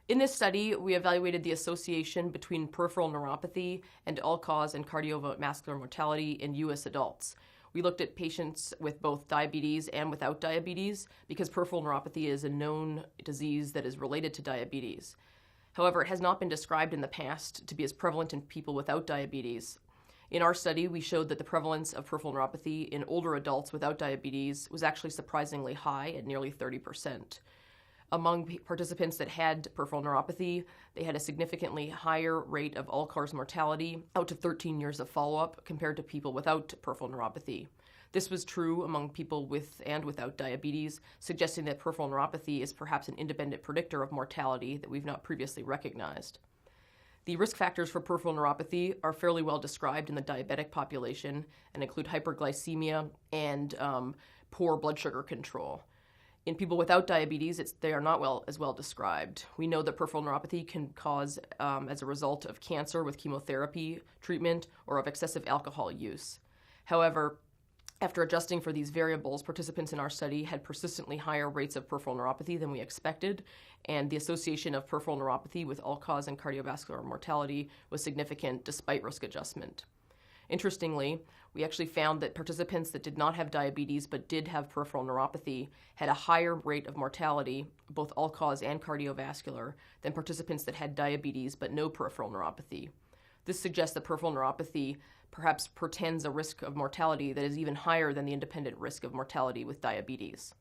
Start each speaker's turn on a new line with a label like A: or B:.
A: In this study, we evaluated the association between peripheral neuropathy and all-cause and cardiovascular mortality in U.S. adults. We looked at patients with both diabetes and without diabetes because peripheral neuropathy is a known disease that is related to diabetes. However, it has not been described in the past to be as prevalent in people without diabetes. In our study, we showed that the prevalence of peripheral neuropathy in older adults without diabetes was actually surprisingly high at nearly 30%. Among participants that had peripheral neuropathy, they had a significantly higher rate of all-cause mortality out to 13 years of follow-up compared to people without peripheral neuropathy. This was true among people with and without diabetes, suggesting that peripheral neuropathy is perhaps an independent predictor of mortality that we've not previously recognized. The risk factors for peripheral neuropathy are fairly well described in the diabetic population and include hyperglycemia and poor blood sugar control. In people without diabetes, they are not as well described. We know that peripheral neuropathy can cause as a result of cancer with chemotherapy treatment or of excessive alcohol use. However, after adjusting for these variables, participants in our study had persistently higher rates of peripheral neuropathy than we expected, and the association of peripheral neuropathy with all-cause and cardiovascular mortality was significant despite risk adjustment. Interestingly, we actually found that participants that did not have diabetes but did have peripheral neuropathy had a higher rate of mortality, both all-cause and cardiovascular, than participants that had diabetes but no peripheral neuropathy. This suggests that peripheral neuropathy perhaps portends a risk of mortality that is even higher than the independent risk of mortality with diabetes.